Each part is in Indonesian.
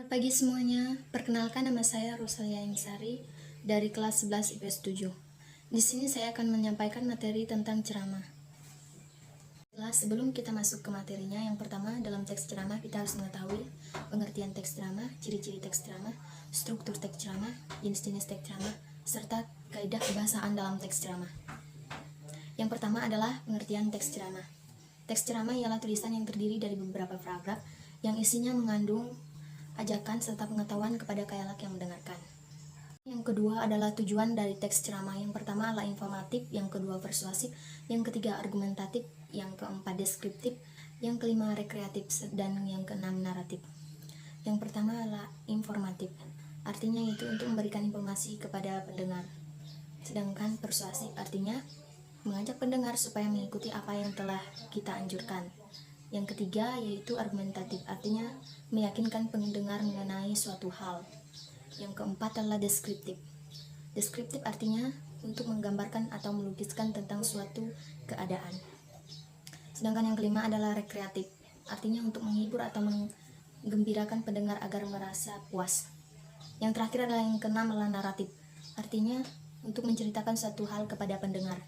Selamat pagi semuanya. Perkenalkan, nama saya Rosalia Insari dari kelas 11 IPS 7. Di sini saya akan menyampaikan materi tentang ceramah. Sebelum kita masuk ke materinya, yang pertama dalam teks ceramah kita harus mengetahui pengertian teks ceramah, ciri-ciri teks ceramah, struktur teks ceramah, jenis-jenis teks ceramah, serta kaidah kebahasaan dalam teks ceramah. Yang pertama adalah pengertian teks ceramah. Teks ceramah ialah tulisan yang terdiri dari beberapa paragraf yang isinya mengandung ajakan serta pengetahuan kepada khayalak yang mendengarkan. Yang kedua adalah tujuan dari teks ceramah. Yang pertama adalah informatif, yang kedua persuasif, yang ketiga argumentatif, yang keempat deskriptif, yang kelima rekreatif, dan yang keenam naratif. Yang pertama adalah informatif, artinya itu untuk memberikan informasi kepada pendengar. Sedangkan persuasif artinya mengajak pendengar supaya mengikuti apa yang telah kita anjurkan. Yang ketiga yaitu argumentatif, artinya meyakinkan pendengar mengenai suatu hal. Yang keempat adalah deskriptif. Deskriptif artinya untuk menggambarkan atau melukiskan tentang suatu keadaan. Sedangkan yang kelima adalah rekreatif, artinya untuk menghibur atau menggembirakan pendengar agar merasa puas. Yang terakhir adalah yang keenam adalah naratif, artinya untuk menceritakan suatu hal kepada pendengar.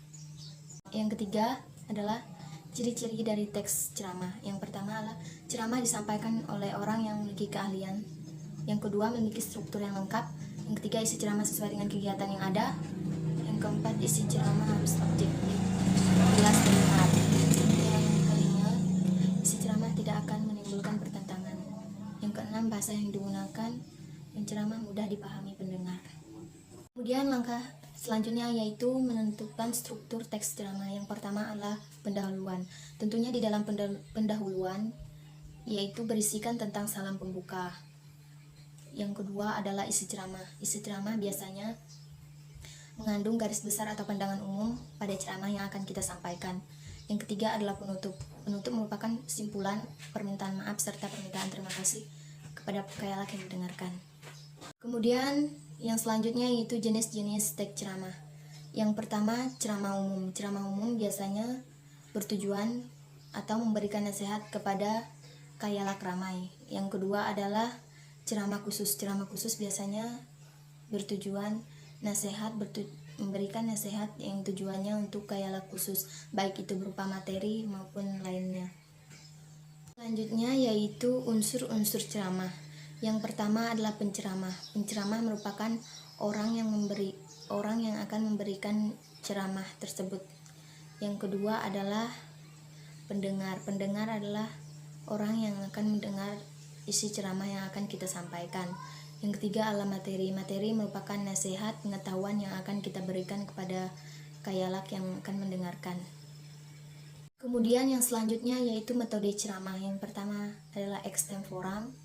Yang ketiga adalah ciri-ciri dari teks ceramah. Yang pertama adalah ceramah disampaikan oleh orang yang memiliki keahlian. Yang kedua memiliki struktur yang lengkap. Yang ketiga isi ceramah sesuai dengan kegiatan yang ada. Yang keempat isi ceramah harus objektif, jelas dan benar. Yang kelima isi ceramah tidak akan menimbulkan pertentangan. Yang keenam bahasa yang digunakan dan ceramah mudah dipahami pendengar. Kemudian langkah selanjutnya yaitu menentukan struktur teks ceramah. Yang pertama adalah pendahuluan. Tentunya di dalam pendahuluan yaitu berisikan tentang salam pembuka. Yang kedua adalah isi ceramah. Isi ceramah biasanya mengandung garis besar atau pandangan umum pada ceramah yang akan kita sampaikan. Yang ketiga adalah penutup. Penutup merupakan kesimpulan, permintaan maaf serta permintaan terima kasih kepada khayalak yang mendengarkan. Kemudian yang selanjutnya yaitu jenis-jenis teks ceramah. Yang pertama ceramah umum. Ceramah umum biasanya bertujuan atau memberikan nasihat kepada khayalak ramai. Yang kedua adalah ceramah khusus. Ceramah khusus biasanya bertujuan memberikan nasihat yang tujuannya untuk khayalak khusus, baik itu berupa materi maupun lainnya. Selanjutnya yaitu unsur-unsur ceramah. Yang pertama adalah penceramah. Penceramah merupakan orang yang akan memberikan ceramah tersebut. Yang kedua adalah pendengar. Pendengar adalah orang yang akan mendengar isi ceramah yang akan kita sampaikan. Yang ketiga adalah materi. Materi merupakan nasihat, pengetahuan yang akan kita berikan kepada khayalak yang akan mendengarkan. Kemudian yang selanjutnya yaitu metode ceramah. Yang pertama adalah extemporam.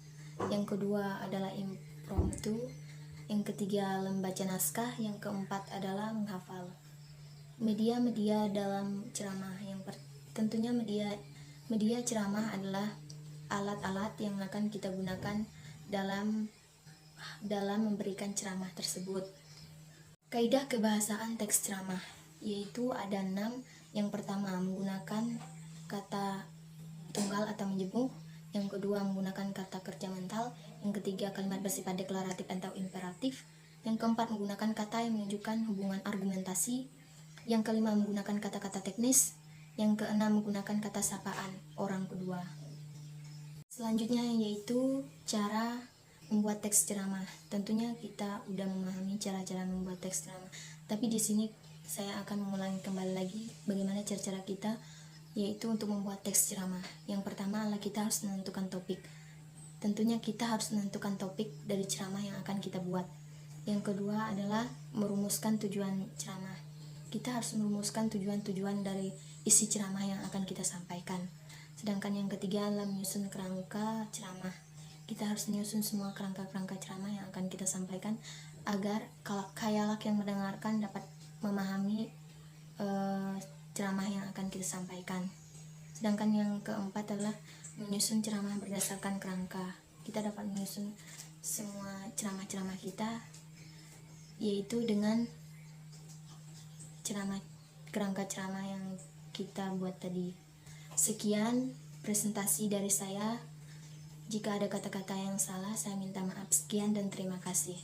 Yang kedua adalah impromptu, yang ketiga membaca naskah, yang keempat adalah menghafal. Media-media dalam ceramah, tentunya media ceramah adalah alat-alat yang akan kita gunakan dalam memberikan ceramah tersebut. Kaidah kebahasaan teks ceramah yaitu ada 6. Yang pertama menggunakan kata tunggal atau menjemuk. Yang kedua menggunakan kata kerja mental. Yang ketiga kalimat bersifat deklaratif atau imperatif. Yang keempat menggunakan kata yang menunjukkan hubungan argumentasi. Yang kelima menggunakan kata-kata teknis. Yang keenam menggunakan kata sapaan orang kedua. Selanjutnya yaitu cara membuat teks ceramah. Tentunya kita udah memahami cara-cara membuat teks ceramah, tapi di sini saya akan mengulangi kembali lagi bagaimana cara-cara kita, yaitu untuk membuat teks ceramah. Yang pertama adalah kita harus menentukan topik. Tentunya kita harus menentukan topik dari ceramah yang akan kita buat. Yang kedua adalah merumuskan tujuan ceramah. Kita harus merumuskan tujuan-tujuan dari isi ceramah yang akan kita sampaikan. Sedangkan yang ketiga adalah menyusun kerangka ceramah. Kita harus menyusun semua kerangka-kerangka ceramah yang akan kita sampaikan agar khayalak yang mendengarkan dapat memahami ceramah yang akan kita sampaikan. Sedangkan yang keempat adalah menyusun ceramah berdasarkan kerangka. Kita dapat menyusun semua ceramah-ceramah kita yaitu dengan kerangka ceramah yang kita buat tadi. Sekian presentasi dari saya. Jika ada kata-kata yang salah, saya minta maaf. Sekian dan terima kasih.